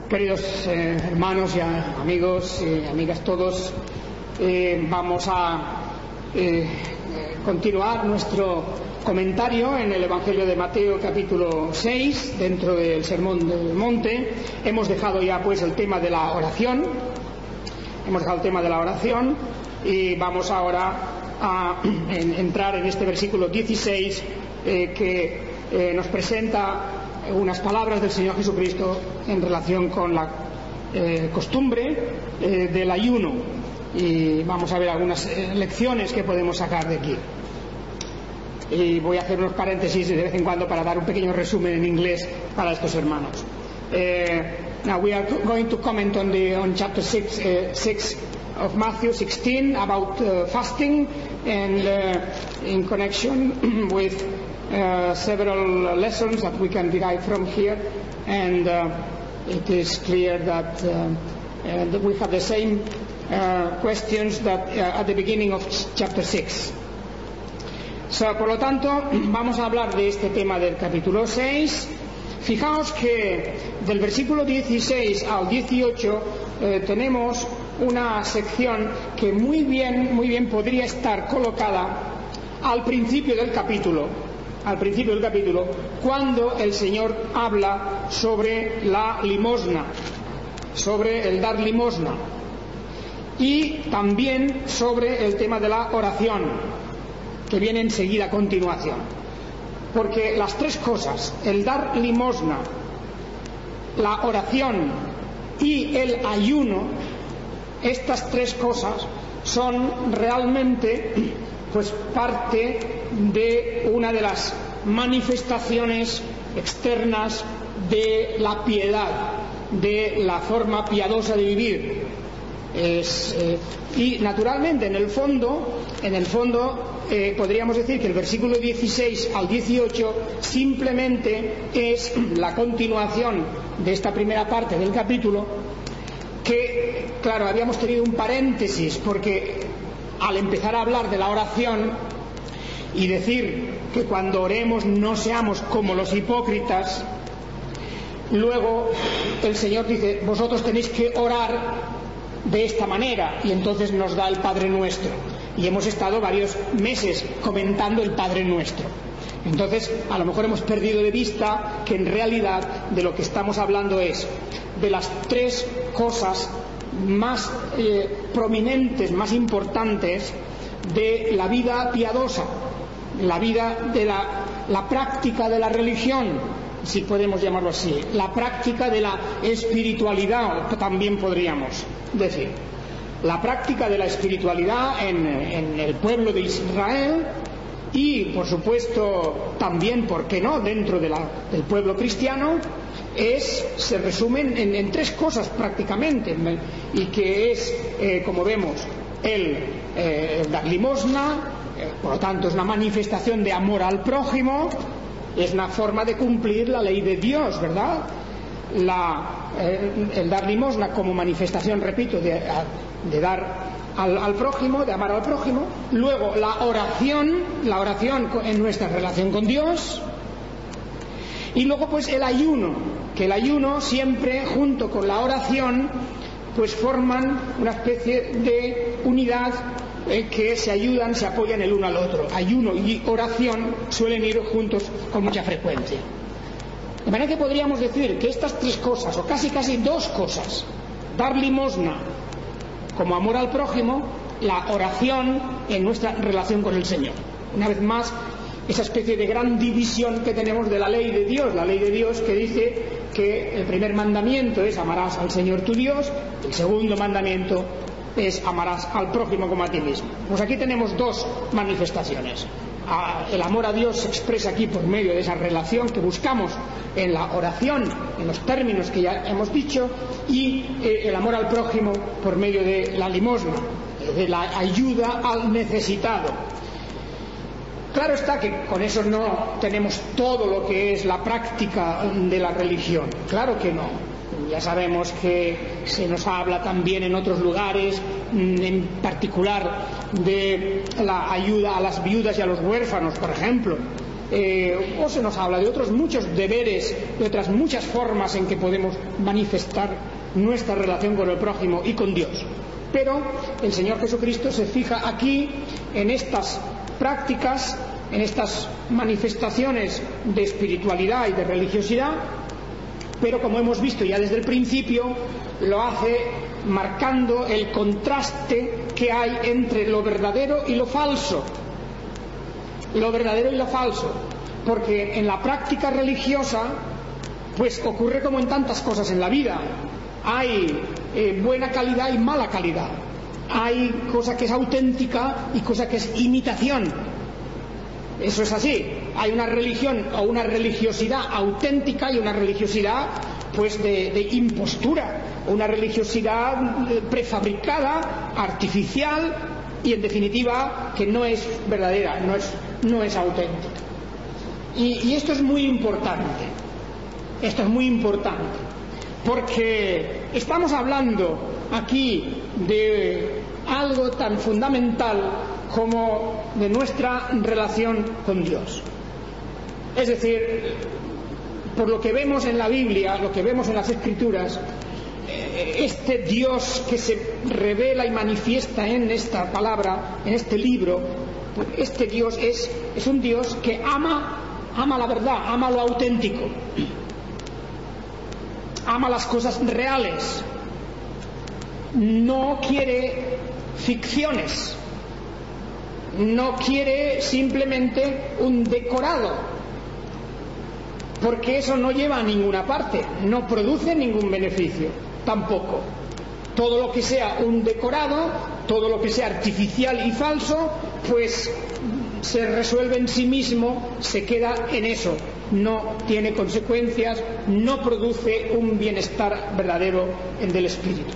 Queridos hermanos y amigos y amigas todos, vamos a continuar nuestro comentario en el Evangelio de Mateo capítulo 6 dentro del Sermón del Monte. Hemos dejado ya pues el tema de la oración, y vamos ahora a entrar en este versículo 16 que nos presenta unas palabras del Señor Jesucristo en relación con la costumbre del ayuno, y vamos a ver algunas lecciones que podemos sacar de aquí. Y voy a hacer unos paréntesis de vez en cuando para dar un pequeño resumen en inglés para estos hermanos. Now we are going to comment on chapter 6 of Matthew 16 about fasting, and in connection with several lessons that we can derive from here, and it is clear that we have the same questions that at the beginning of chapter 6. Por lo tanto, vamos a hablar de este tema del capítulo 6. Fijaos que del versículo 16 al 18 tenemos una sección que muy bien podría estar colocada al principio del capítulo, cuando el Señor habla sobre la limosna, sobre el dar limosna, y también sobre el tema de la oración, que viene enseguida a continuación. Porque las tres cosas, el dar limosna, la oración y el ayuno, estas tres cosas son realmente pues parte de una de las manifestaciones externas de la piedad, de la forma piadosa de vivir. Y naturalmente en el fondo podríamos decir que el versículo 16 al 18 simplemente es la continuación de esta primera parte del capítulo, que claro, habíamos tenido un paréntesis porque al empezar a hablar de la oración y decir que cuando oremos no seamos como los hipócritas, luego el Señor dice: vosotros tenéis que orar de esta manera, y entonces nos da el Padre Nuestro, y hemos estado varios meses comentando el Padre Nuestro. Entonces a lo mejor hemos perdido de vista que en realidad de lo que estamos hablando es de las tres cosas más prominentes, más importantes de la vida piadosa, la vida de la práctica de la religión, si podemos llamarlo así, la práctica de la espiritualidad, también podríamos decir, la práctica de la espiritualidad en el pueblo de Israel, y por supuesto también, ¿por qué no?, dentro del pueblo cristiano. Se resumen en tres cosas prácticamente, y que es, como vemos, el dar limosna, por lo tanto es una manifestación de amor al prójimo, es una forma de cumplir la ley de Dios, ¿verdad? El dar limosna como manifestación, repito, de dar al prójimo, de amar al prójimo. Luego la oración en nuestra relación con Dios. Y luego pues el ayuno, que el ayuno siempre junto con la oración pues forman una especie de unidad, que se ayudan, se apoyan el uno al otro. Ayuno y oración suelen ir juntos con mucha frecuencia. De manera que podríamos decir que estas tres cosas, o casi dos cosas, dar limosna como amor al prójimo, la oración en nuestra relación con el Señor. Una vez más, esa especie de gran división que tenemos de la ley de Dios que dice que el primer mandamiento es amarás al Señor tu Dios, el segundo mandamiento es amarás al prójimo como a ti mismo. Pues aquí tenemos dos manifestaciones. El amor a Dios se expresa aquí por medio de esa relación que buscamos en la oración, en los términos que ya hemos dicho, y el amor al prójimo por medio de la limosna, de la ayuda al necesitado. Claro está que con eso no tenemos todo lo que es la práctica de la religión, claro que no. Ya sabemos que se nos habla también en otros lugares, en particular de la ayuda a las viudas y a los huérfanos, por ejemplo, o se nos habla de otros muchos deberes, de otras muchas formas en que podemos manifestar nuestra relación con el prójimo y con Dios. Pero el Señor Jesucristo se fija aquí en estas prácticas, en estas manifestaciones de espiritualidad y de religiosidad, pero como hemos visto ya desde el principio, lo hace marcando el contraste que hay entre lo verdadero y lo falso. Lo verdadero y lo falso, porque en la práctica religiosa pues ocurre como en tantas cosas en la vida. Hay buena calidad y mala calidad, hay cosa que es auténtica y cosa que es imitación. Eso es así. Hay una religión o una religiosidad auténtica y una religiosidad pues de impostura, una religiosidad prefabricada, artificial y en definitiva que no es verdadera, no es auténtica. Y esto es muy importante. Esto es muy importante porque estamos hablando aquí de algo tan fundamental como de nuestra relación con Dios. Es decir, por lo que vemos en la Biblia, lo que vemos en las Escrituras, este Dios que se revela y manifiesta en esta palabra, en este libro, pues este Dios es un Dios que ama la verdad, ama lo auténtico, ama las cosas reales, no quiere ficciones, no quiere simplemente un decorado, porque eso no lleva a ninguna parte, no produce ningún beneficio tampoco. Todo lo que sea un decorado, todo lo que sea artificial y falso, pues se resuelve en sí mismo, se queda en eso, no tiene consecuencias, no produce un bienestar verdadero en el espíritu.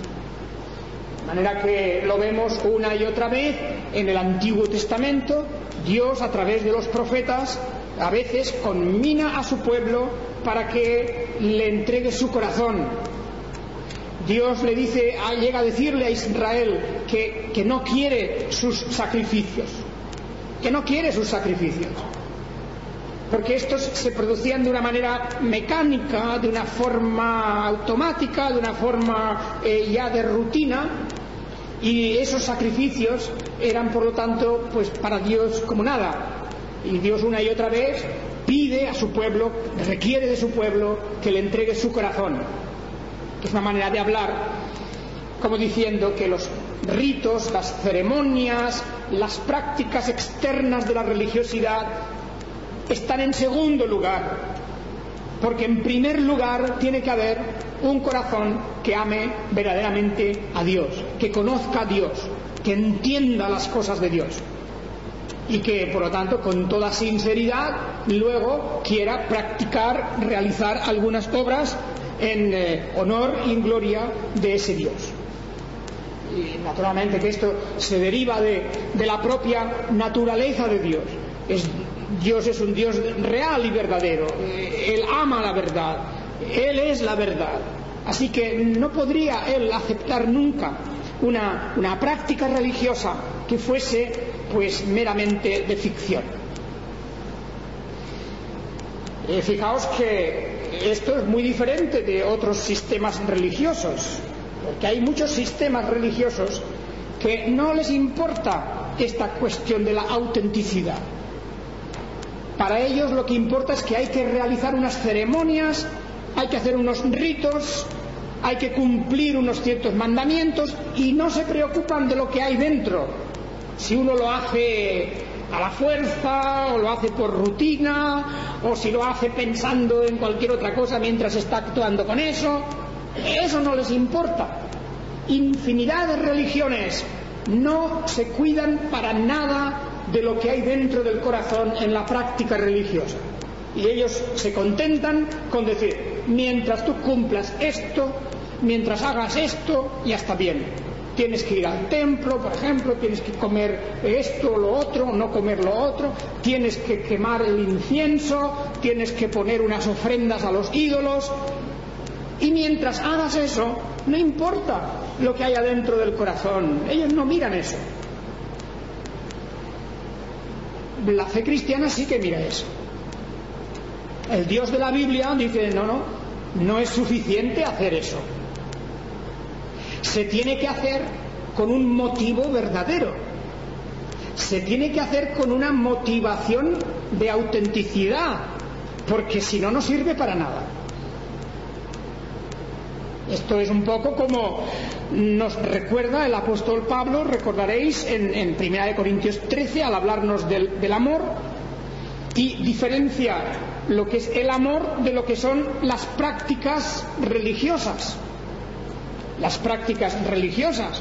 De manera que lo vemos una y otra vez en el Antiguo Testamento. Dios, a través de los profetas, a veces conmina a su pueblo para que le entregue su corazón. Dios le dice, llega a decirle a Israel que no quiere sus sacrificios, porque estos se producían de una manera mecánica, de una forma automática, de una forma ya de rutina, y esos sacrificios eran por lo tanto pues para Dios como nada. Y Dios una y otra vez pide a su pueblo, requiere de su pueblo que le entregue su corazón. Es una manera de hablar como diciendo que los ritos, las ceremonias, las prácticas externas de la religiosidad están en segundo lugar, porque en primer lugar tiene que haber un corazón que ame verdaderamente a Dios, que conozca a Dios, que entienda las cosas de Dios y que por lo tanto con toda sinceridad luego quiera practicar, realizar algunas obras en honor y en gloria de ese Dios. Y naturalmente que esto se deriva de la propia naturaleza de Dios. Dios es un Dios real y verdadero. Él ama la verdad, Él es la verdad. Así que no podría Él aceptar nunca una práctica religiosa que fuese pues meramente de ficción. Fijaos que esto es muy diferente de otros sistemas religiosos, porque hay muchos sistemas religiosos que no les importa esta cuestión de la autenticidad. Para ellos lo que importa es que hay que realizar unas ceremonias, hay que hacer unos ritos, hay que cumplir unos ciertos mandamientos y no se preocupan de lo que hay dentro. Si uno lo hace a la fuerza o lo hace por rutina o si lo hace pensando en cualquier otra cosa mientras está actuando con eso no les importa. Infinidad de religiones no se cuidan para nada de lo que hay dentro del corazón en la práctica religiosa, y ellos se contentan con decir, mientras tú cumplas esto, mientras hagas esto, ya está bien. Tienes que ir al templo, por ejemplo, tienes que comer esto o lo otro, no comer lo otro, tienes que quemar el incienso, tienes que poner unas ofrendas a los ídolos, y mientras hagas eso, no importa lo que hay adentro del corazón, ellos no miran eso. La fe cristiana sí que mira eso. el Dios de la Biblia dice, no es suficiente hacer eso. Se tiene que hacer con un motivo verdadero. Se tiene que hacer con una motivación de autenticidad, porque si no, no sirve para nada. Esto es un poco como nos recuerda el apóstol Pablo, recordaréis, en 1 Corintios 13, al hablarnos del amor, y diferencia lo que es el amor de lo que son las prácticas religiosas. Las prácticas religiosas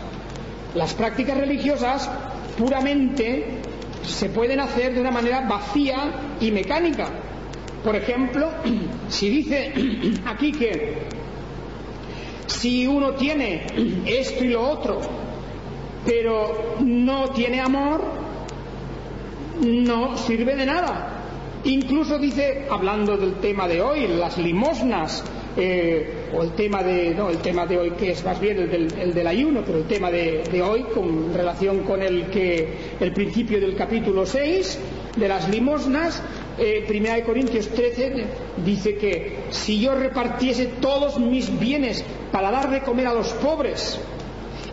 puramente se pueden hacer de una manera vacía y mecánica. Por ejemplo, si dice aquí que si uno tiene esto y lo otro, pero no tiene amor, no sirve de nada. Incluso dice, hablando del tema de hoy, las limosnas, o el tema de hoy, que es más bien el del ayuno, pero el tema de hoy con relación con el principio del capítulo 6 de las limosnas, 1 Corintios 13 dice que si yo repartiese todos mis bienes para dar de comer a los pobres,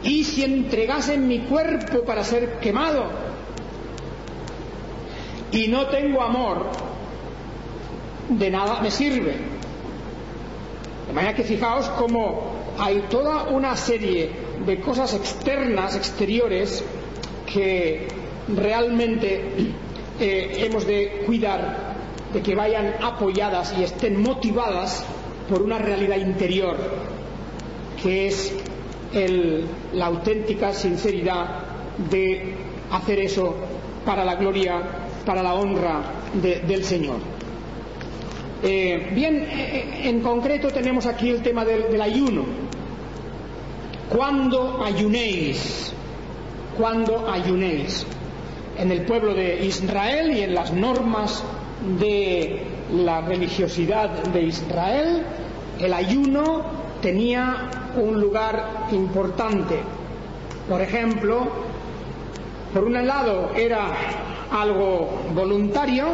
y si entregase mi cuerpo para ser quemado, y no tengo amor, de nada me sirve. De manera que fijaos cómo hay toda una serie de cosas exteriores, que realmente hemos de cuidar de que vayan apoyadas y estén motivadas por una realidad interior, que es la auténtica sinceridad de hacer eso para la gloria, para la honra del Señor. Bien, en concreto tenemos aquí el tema del ayuno. ¿Cuándo ayunéis? ¿Cuándo ayunéis? En el pueblo de Israel y en las normas de la religiosidad de Israel, el ayuno tenía un lugar importante. Por ejemplo, por un lado era algo voluntario.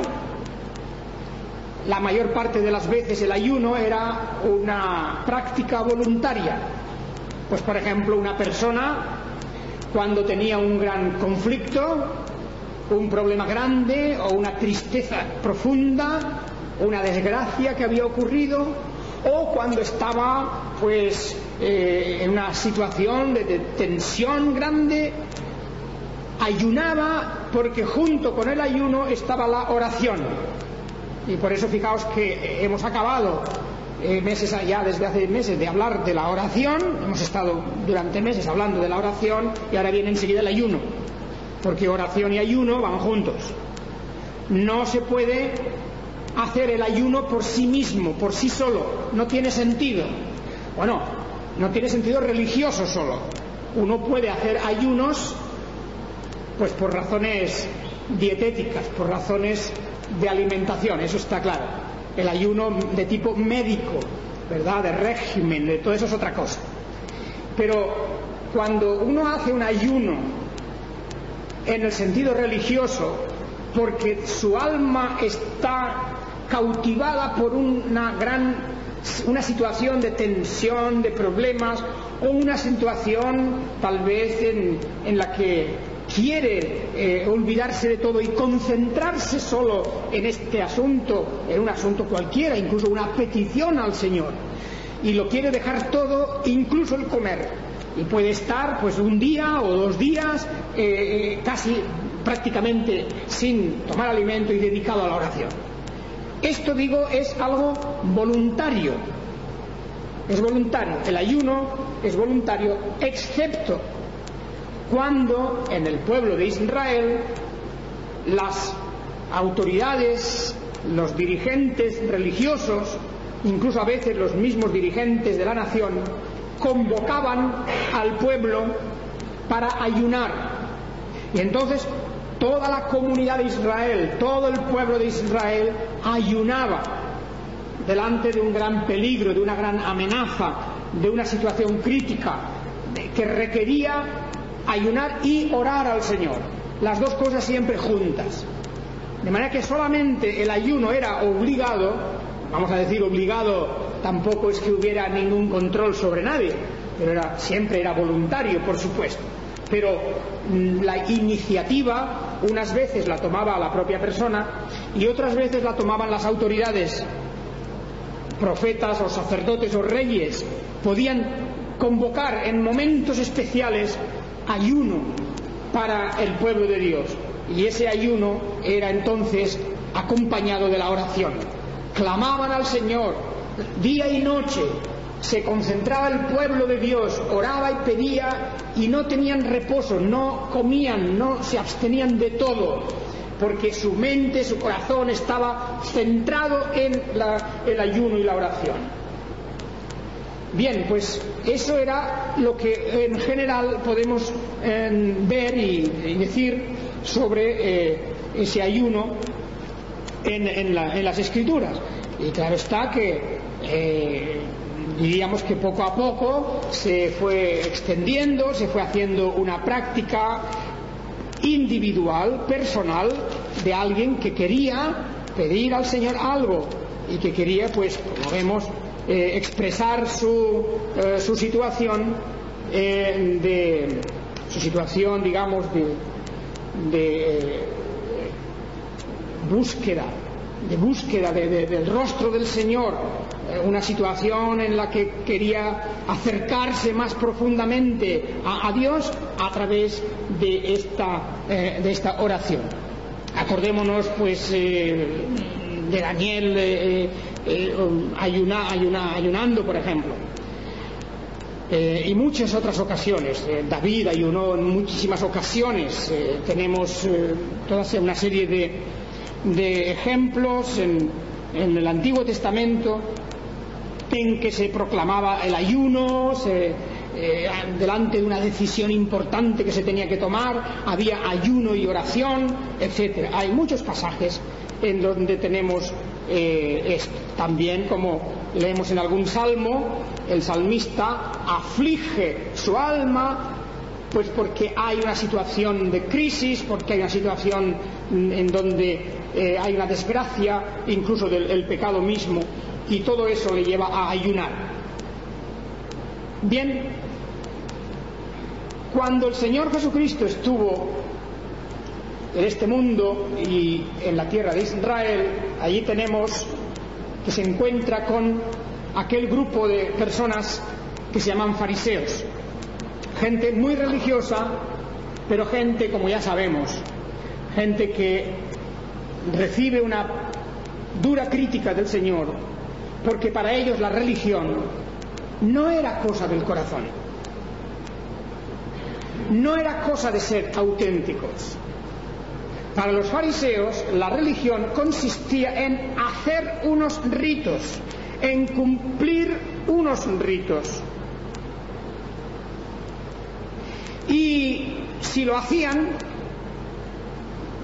La mayor parte de las veces el ayuno era una práctica voluntaria. Pues por ejemplo, una persona cuando tenía un gran conflicto, un problema grande o una tristeza profunda, una desgracia que había ocurrido, o cuando estaba en una situación de tensión grande, ayunaba, porque junto con el ayuno estaba la oración. Y por eso fijaos que hemos acabado meses ya, desde hace meses, de hablar de la oración. Hemos estado durante meses hablando de la oración, y ahora viene enseguida el ayuno, porque oración y ayuno van juntos. No se puede hacer el ayuno por sí mismo, por sí solo, no tiene sentido. Bueno, no tiene sentido religioso solo. Uno puede hacer ayunos pues por razones dietéticas, por razones de alimentación, eso está claro. El ayuno de tipo médico, ¿verdad?, de régimen, de todo eso es otra cosa. Pero cuando uno hace un ayuno en el sentido religioso, porque su alma está cautivada por una situación de tensión, de problemas, o una situación tal vez en la que quiere olvidarse de todo y concentrarse solo en este asunto, en un asunto cualquiera, incluso una petición al Señor, y lo quiere dejar todo, incluso el comer, y puede estar pues un día o 2 días casi prácticamente sin tomar alimento y dedicado a la oración. Esto, digo, es algo voluntario. Es voluntario. El ayuno es voluntario, excepto cuando en el pueblo de Israel las autoridades, los dirigentes religiosos, incluso a veces los mismos dirigentes de la nación, convocaban al pueblo para ayunar. Y entonces toda la comunidad de Israel, todo el pueblo de Israel ayunaba delante de un gran peligro, de una gran amenaza, de una situación crítica que requería ayunar y orar al Señor, las dos cosas siempre juntas. De manera que solamente el ayuno era obligado vamos a decir obligado, tampoco es que hubiera ningún control sobre nadie, pero siempre era voluntario, por supuesto. Pero la iniciativa unas veces la tomaba la propia persona y otras veces la tomaban las autoridades, profetas o sacerdotes o reyes. Podían convocar en momentos especiales ayuno para el pueblo de Dios, y ese ayuno era entonces acompañado de la oración. Clamaban al Señor día y noche, se concentraba el pueblo de Dios, oraba y pedía, y no tenían reposo, no comían, no se abstenían de todo, porque su mente, su corazón estaba centrado en el ayuno y la oración. Bien, pues eso era lo que en general podemos ver y decir sobre ese ayuno en las Escrituras. Y claro está que diríamos que poco a poco se fue extendiendo, se fue haciendo una práctica individual, personal, de alguien que quería pedir al Señor algo y que quería, pues, como vemos, expresar su situación, digamos, de búsqueda del rostro del Señor, una situación en la que quería acercarse más profundamente a Dios a través de esta oración. Acordémonos, pues, de Daniel ayunando, por ejemplo, y muchas otras ocasiones. David ayunó en muchísimas ocasiones. Tenemos toda una serie de ejemplos en el Antiguo Testamento en que se proclamaba el ayuno, delante de una decisión importante que se tenía que tomar, había ayuno y oración, etc. Hay muchos pasajes en donde tenemos esto. También, como leemos en algún salmo, el salmista aflige su alma, pues porque hay una situación de crisis, porque hay una situación en donde hay una desgracia, incluso del pecado mismo, y todo eso le lleva a ayunar. Bien, cuando el Señor Jesucristo estuvo en este mundo y en la tierra de Israel, allí tenemos que se encuentra con aquel grupo de personas que se llaman fariseos, gente muy religiosa, pero gente, como ya sabemos, gente que recibe una dura crítica del Señor, porque para ellos la religión no era cosa del corazón, no era cosa de ser auténticos. Para los fariseos la religión consistía en hacer unos ritos, en cumplir unos ritos, y si lo hacían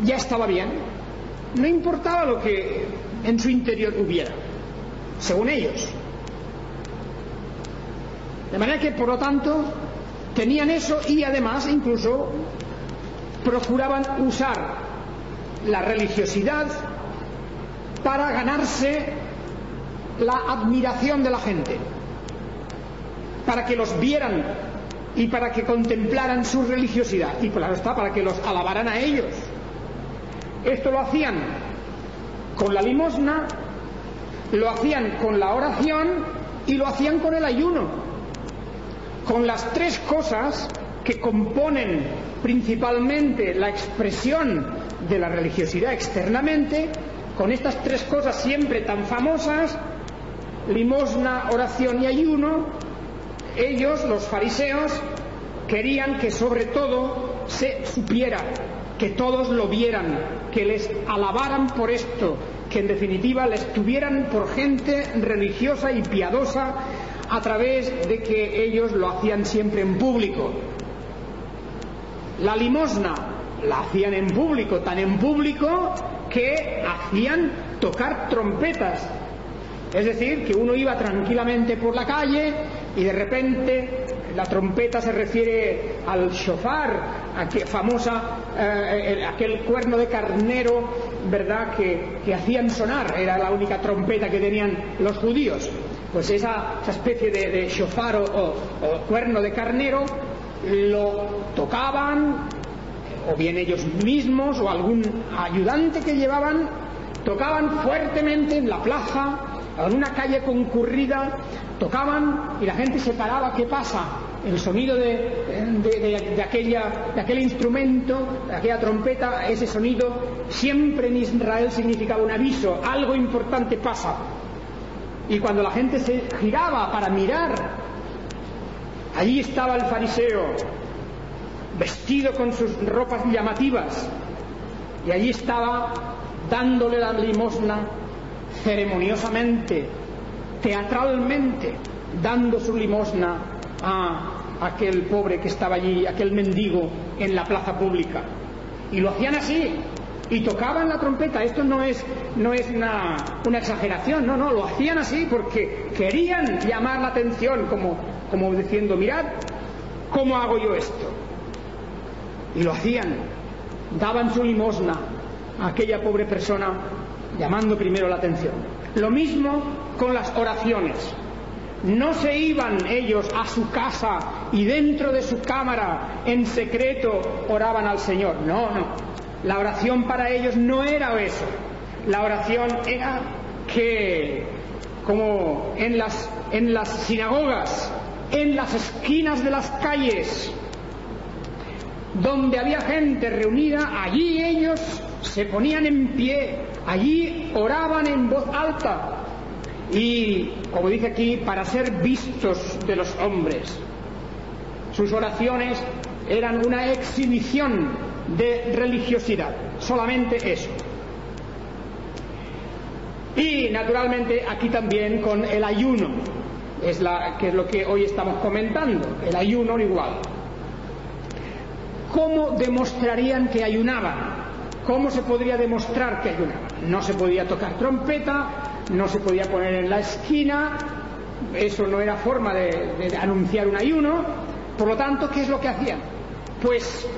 ya estaba bien, no importaba lo que en su interior hubiera, según ellos. De manera que, por lo tanto, tenían eso, y además incluso procuraban usar la religiosidad para ganarse la admiración de la gente, para que los vieran y para que contemplaran su religiosidad, y claro está, para que los alabaran a ellos. Esto lo hacían con la limosna, lo hacían con la oración y lo hacían con el ayuno, con las tres cosas que componen principalmente la expresión de la religiosidad externamente. Con estas tres cosas siempre tan famosas, limosna, oración y ayuno, ellos, los fariseos, querían que sobre todo se supiera, que todos lo vieran, que les alabaran por esto, que en definitiva les tuvieran por gente religiosa y piadosa, a través de que ellos lo hacían siempre en público. La limosna la hacían en público, tan en público que hacían tocar trompetas. Es decir, que uno iba tranquilamente por la calle y de repente la trompeta se refiere al shofar, aquel cuerno de carnero ¿verdad?, que hacían sonar, era la única trompeta que tenían los judíos. Pues esa especie de shofar o cuerno de carnero lo tocaban, o bien ellos mismos o algún ayudante que llevaban, tocaban fuertemente en la plaza, en una calle concurrida, tocaban y la gente se paraba. ¿Qué pasa? El sonido de aquel instrumento, de aquella trompeta, ese sonido siempre en Israel significaba un aviso, algo importante pasa. Y cuando la gente se giraba para mirar, allí estaba el fariseo, vestido con sus ropas llamativas, y allí estaba dándole la limosna ceremoniosamente, teatralmente, dando su limosna a aquel pobre que estaba allí, aquel mendigo en la plaza pública. Y lo hacían así, y tocaban la trompeta. Esto no es una exageración, no, lo hacían así porque querían llamar la atención, como diciendo, mirad cómo hago yo esto. Y lo hacían, daban su limosna a aquella pobre persona, llamando primero la atención. Lo mismo con las oraciones. No se iban ellos a su casa y dentro de su cámara en secreto oraban al Señor. No. La oración para ellos no era eso. La oración era que, como en las sinagogas, en las esquinas de las calles, donde había gente reunida, allí ellos se ponían en pie, allí oraban en voz alta. Y, como dice aquí, para ser vistos de los hombres. Sus oraciones eran una exhibición de religiosidad, solamente eso. Y, naturalmente, aquí también con el ayuno, que es lo que hoy estamos comentando, el ayuno igual. ¿Cómo demostrarían que ayunaban? ¿Cómo se podría demostrar que ayunaban? No se podía tocar trompeta, no se podía poner en la esquina, eso no era forma de anunciar un ayuno. Por lo tanto, ¿qué es lo que hacían? Pues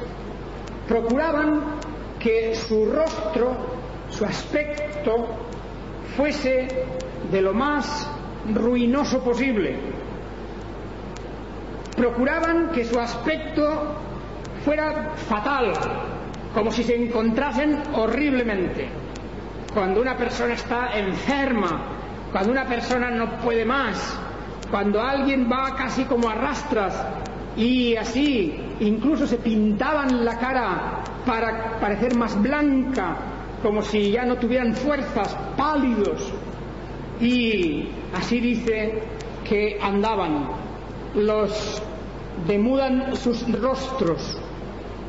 procuraban que su rostro, su aspecto, fuese de lo más ruinoso posible. Procuraban que su aspecto fuera fatal, como si se encontrasen horriblemente. Cuando una persona está enferma, cuando una persona no puede más, cuando alguien va casi como a rastras, y así incluso se pintaban la cara para parecer más blanca, como si ya no tuvieran fuerzas, pálidos. Y así dice que andaban, los demudan sus rostros.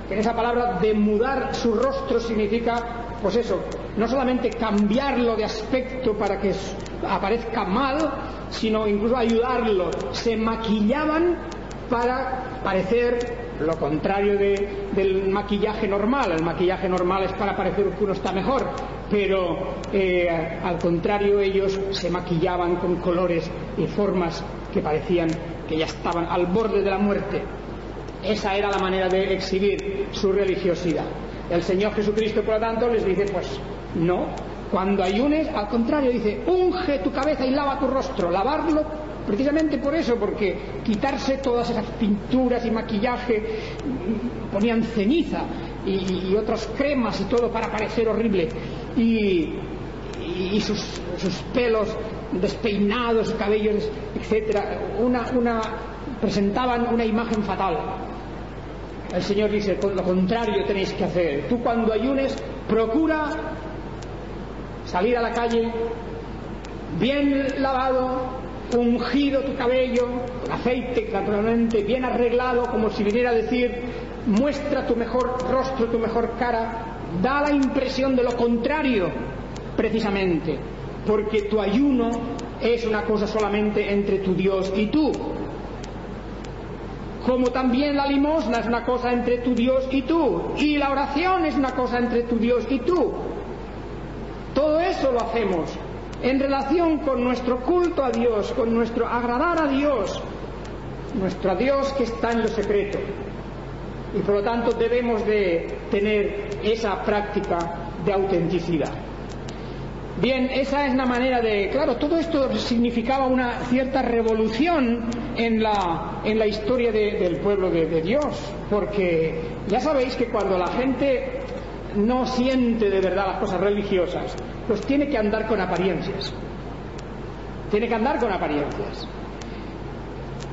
En esa palabra demudar su rostro significa, pues eso, no solamente cambiarlo de aspecto para que aparezca mal, sino incluso ayudarlo. Se maquillaban para parecer lo contrario del maquillaje normal. El maquillaje normal es para parecer que uno está mejor, pero al contrario, ellos se maquillaban con colores y formas que parecían que ya estaban al borde de la muerte. Esa era la manera de exhibir su religiosidad. El Señor Jesucristo, por lo tanto, les dice, pues no, cuando ayunes, al contrario, dice, unge tu cabeza y lava tu rostro. Lavarlo precisamente por eso, porque quitarse todas esas pinturas y maquillaje, ponían ceniza y otras cremas y todo para parecer horrible, y sus pelos despeinados, cabellos, etcétera, presentaban una imagen fatal. El Señor dice, lo contrario tenéis que hacer. Tú, cuando ayunes, procura salir a la calle bien lavado, ungido tu cabello, con aceite, naturalmente, bien arreglado, como si viniera a decir, muestra tu mejor rostro, tu mejor cara, da la impresión de lo contrario, precisamente, porque tu ayuno es una cosa solamente entre tu Dios y tú. Como también la limosna es una cosa entre tu Dios y tú, y la oración es una cosa entre tu Dios y tú. Todo eso lo hacemos en relación con nuestro culto a Dios, con nuestro agradar a Dios, nuestro Dios que está en lo secreto. Y por lo tanto debemos de tener esa práctica de autenticidad. Bien, esa es la manera de... Claro, todo esto significaba una cierta revolución en la historia del pueblo de Dios, porque ya sabéis que cuando la gente no siente de verdad las cosas religiosas, pues tiene que andar con apariencias. Tiene que andar con apariencias.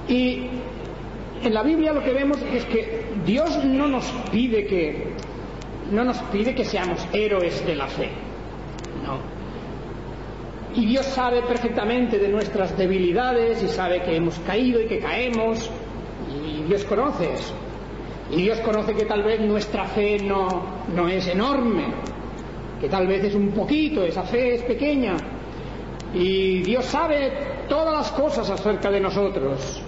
Y en la Biblia lo que vemos es que Dios no nos pide que seamos héroes de la fe. No. Y Dios sabe perfectamente de nuestras debilidades y sabe que hemos caído y que caemos, y Dios conoce eso. Y Dios conoce que tal vez nuestra fe no es enorme, que tal vez es un poquito, esa fe es pequeña. Y Dios sabe todas las cosas acerca de nosotros.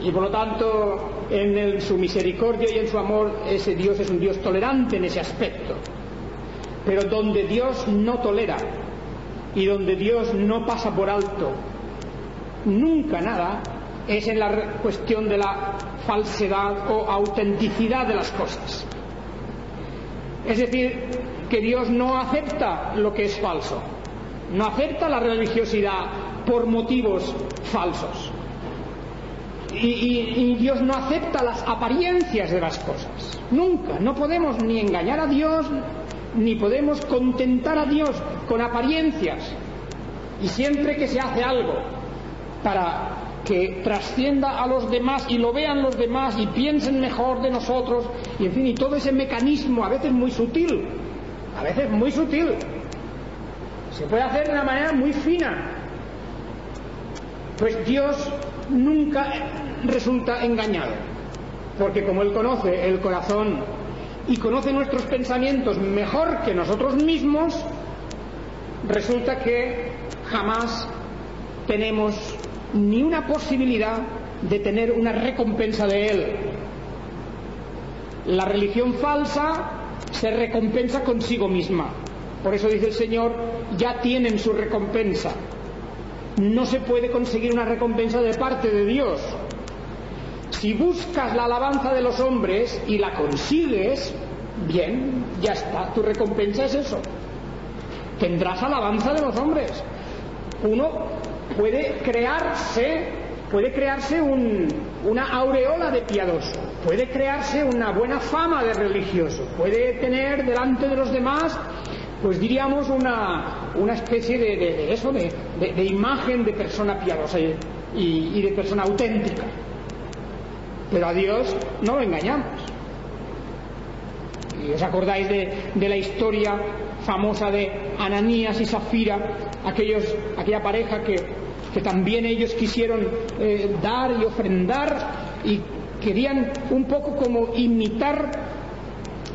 Y por lo tanto, en su misericordia y en su amor, ese Dios es un Dios tolerante en ese aspecto. Pero donde Dios no tolera y donde Dios no pasa por alto nunca nada, es en la cuestión de la falsedad o autenticidad de las cosas. Es decir, que Dios no acepta lo que es falso, no acepta la religiosidad por motivos falsos, y Dios no acepta las apariencias de las cosas, nunca. No podemos ni engañar a Dios ni podemos contentar a Dios con apariencias. Y siempre que se hace algo para que trascienda a los demás y lo vean los demás y piensen mejor de nosotros, y en fin, y todo ese mecanismo a veces muy sutil, se puede hacer de una manera muy fina, pues Dios nunca resulta engañado, porque como Él conoce el corazón y conoce nuestros pensamientos mejor que nosotros mismos, resulta que jamás tenemos ni una posibilidad de tener una recompensa de Él. La religión falsa se recompensa consigo misma. Por eso dice el Señor, ya tienen su recompensa. No se puede conseguir una recompensa de parte de Dios. Si buscas la alabanza de los hombres y la consigues, bien, ya está, tu recompensa es eso. Tendrás alabanza de los hombres. Uno puede crearse una aureola de piadoso, puede crearse una buena fama de religioso, puede tener delante de los demás, pues diríamos una especie de imagen de persona piadosa y de persona auténtica. Pero a Dios no lo engañamos. ¿Y os acordáis de la historia famosa de Ananías y Zafira, aquella pareja que también ellos quisieron dar y ofrendar y querían un poco como imitar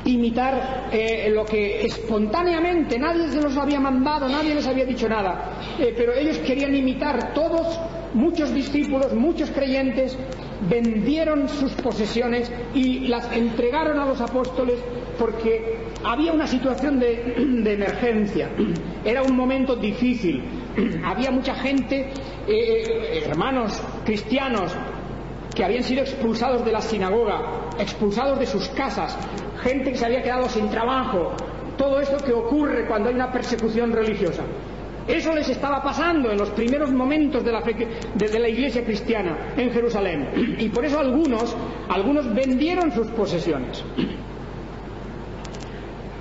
lo que espontáneamente, nadie se los había mandado, nadie les había dicho nada, pero ellos querían imitar. Todos, muchos discípulos, muchos creyentes vendieron sus posesiones y las entregaron a los apóstoles porque había una situación de emergencia, era un momento difícil, había mucha gente, hermanos cristianos que habían sido expulsados de la sinagoga, expulsados de sus casas, gente que se había quedado sin trabajo, todo esto que ocurre cuando hay una persecución religiosa. Eso les estaba pasando en los primeros momentos de la iglesia cristiana en Jerusalén, y por eso algunos vendieron sus posesiones.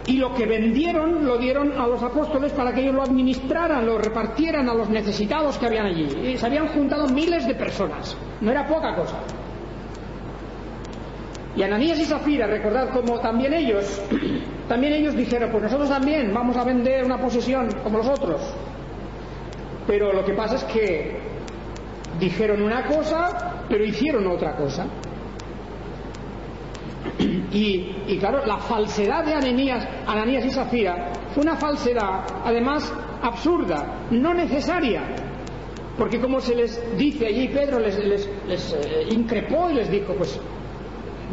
Y lo que vendieron lo dieron a los apóstoles para que ellos lo administraran, lo repartieran a los necesitados que habían allí. Y se habían juntado miles de personas, no era poca cosa. Y Ananías y Zafira, recordad como también ellos dijeron, pues nosotros también vamos a vender una posesión como los otros. Pero lo que pasa es que dijeron una cosa, pero hicieron otra cosa. Y claro, la falsedad de Ananías y Zafira fue una falsedad, además absurda, no necesaria, porque como se les dice allí, Pedro les increpó y les dijo, pues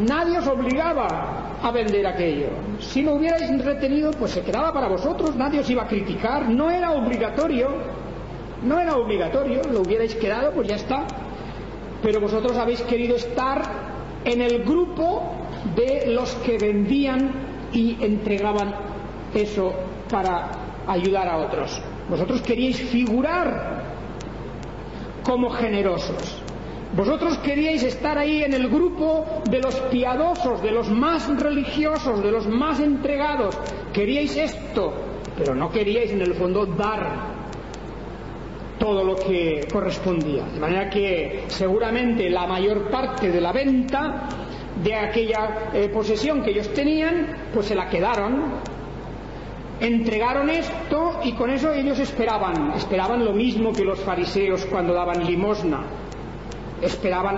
nadie os obligaba a vender aquello, si lo hubierais retenido pues se quedaba para vosotros, nadie os iba a criticar, no era obligatorio, lo hubierais quedado, pues ya está, pero vosotros habéis querido estar en el grupo de los que vendían y entregaban eso para ayudar a otros. Vosotros queríais figurar como generosos. Vosotros queríais estar ahí en el grupo de los piadosos, de los más religiosos, de los más entregados. Queríais esto, pero no queríais en el fondo dar todo lo que correspondía. De manera que seguramente la mayor parte de la venta de aquella posesión que ellos tenían, pues se la quedaron. Entregaron esto y con eso ellos esperaban lo mismo que los fariseos cuando daban limosna. Esperaban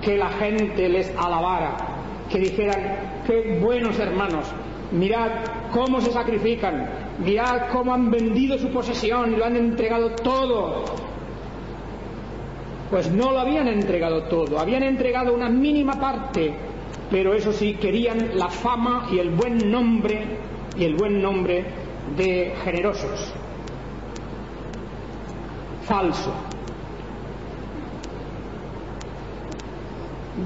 que la gente les alabara, que dijeran: qué buenos hermanos, mirad cómo se sacrifican, mirad cómo han vendido su posesión, lo han entregado todo. Pues no lo habían entregado todo, habían entregado una mínima parte, pero eso sí, querían la fama y el buen nombre de generosos. Falso.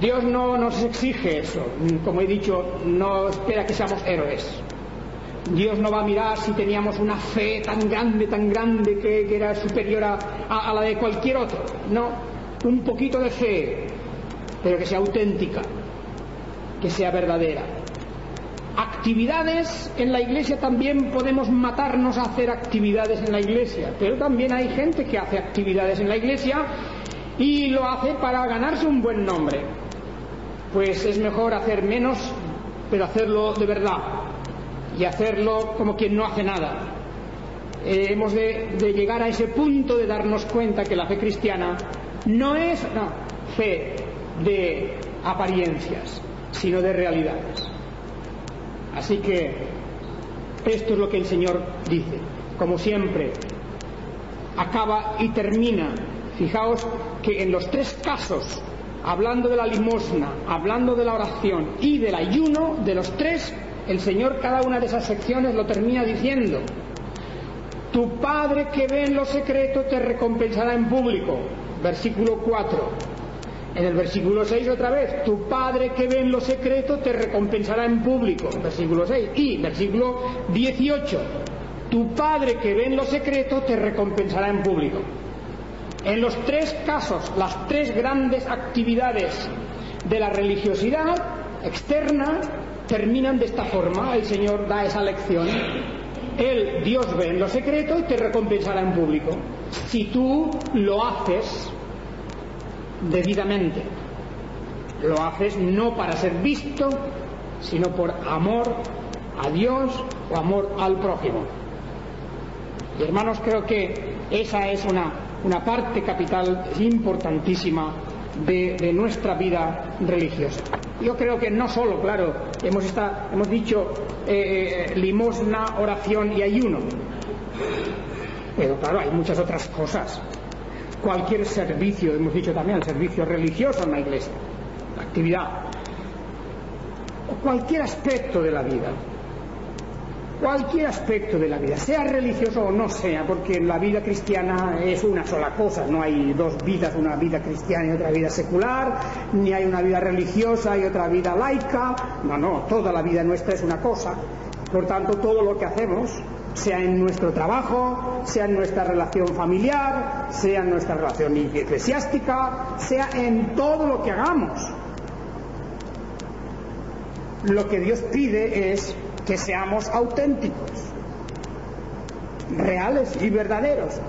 Dios no nos exige eso. Como he dicho, no espera que seamos héroes. Dios no va a mirar si teníamos una fe tan grande que era superior a la de cualquier otro. No, un poquito de fe, pero que sea auténtica, que sea verdadera. Actividades en la iglesia, también podemos matarnos a hacer actividades en la iglesia, pero también hay gente que hace actividades en la iglesia y lo hace para ganarse un buen nombre. Pues es mejor hacer menos, pero hacerlo de verdad y hacerlo como quien no hace nada. Hemos de llegar a ese punto de darnos cuenta que la fe cristiana no es fe de apariencias, sino de realidades. Así que esto es lo que el Señor dice. Como siempre, acaba y termina. Fijaos que en los tres casos, hablando de la limosna, hablando de la oración y del ayuno, de los tres, el Señor cada una de esas secciones lo termina diciendo: tu Padre que ve en lo secreto te recompensará en público. Versículo 4. En el versículo 6 otra vez: tu Padre que ve en lo secreto te recompensará en público. Versículo 6. Y versículo 18: tu Padre que ve en lo secreto te recompensará en público. En los tres casos, las tres grandes actividades de la religiosidad externa terminan de esta forma. El Señor da esa lección. Dios ve en lo secreto y te recompensará en público. Si tú lo haces debidamente, lo haces no para ser visto, sino por amor a Dios o amor al prójimo. Y hermanos, creo que esa es una parte capital importantísima de nuestra vida religiosa. Yo creo que no solo, claro, hemos dicho limosna, oración y ayuno, pero claro, hay muchas otras cosas. Cualquier servicio, hemos dicho también el servicio religioso en la iglesia, la actividad, o cualquier aspecto de la vida. Cualquier aspecto de la vida, sea religioso o no sea, porque la vida cristiana es una sola cosa, no hay dos vidas, una vida cristiana y otra vida secular, ni hay una vida religiosa y otra vida laica, no, toda la vida nuestra es una cosa. Por tanto, todo lo que hacemos, sea en nuestro trabajo, sea en nuestra relación familiar, sea en nuestra relación eclesiástica, sea en todo lo que hagamos, lo que Dios pide es que seamos auténticos, reales y verdaderos,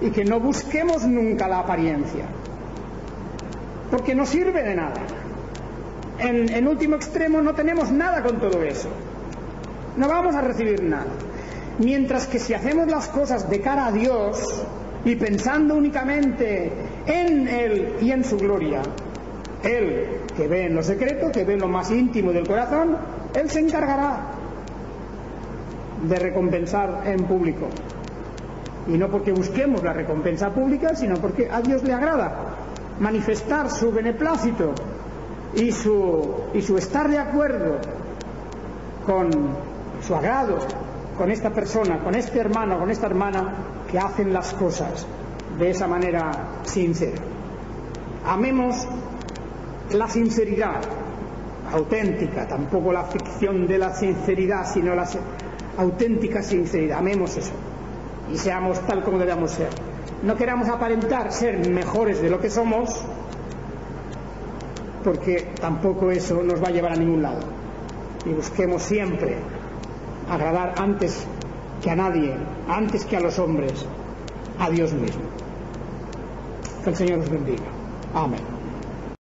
y que no busquemos nunca la apariencia, porque no sirve de nada. En último extremo no tenemos nada con todo eso, no vamos a recibir nada. Mientras que si hacemos las cosas de cara a Dios y pensando únicamente en Él y en su gloria, Él que ve en lo secreto, que ve en lo más íntimo del corazón, Él se encargará de recompensar en público. Y no porque busquemos la recompensa pública, sino porque a Dios le agrada manifestar su beneplácito y su estar de acuerdo con su agrado, con esta persona, con este hermano, con esta hermana que hacen las cosas de esa manera sincera. Amemos la sinceridad auténtica, tampoco la ficción de la sinceridad, sino auténtica sinceridad. Amemos eso y seamos tal como debemos ser. No queramos aparentar ser mejores de lo que somos, porque tampoco eso nos va a llevar a ningún lado. Y busquemos siempre agradar antes que a nadie, antes que a los hombres, a Dios mismo. Que el Señor os bendiga. Amén.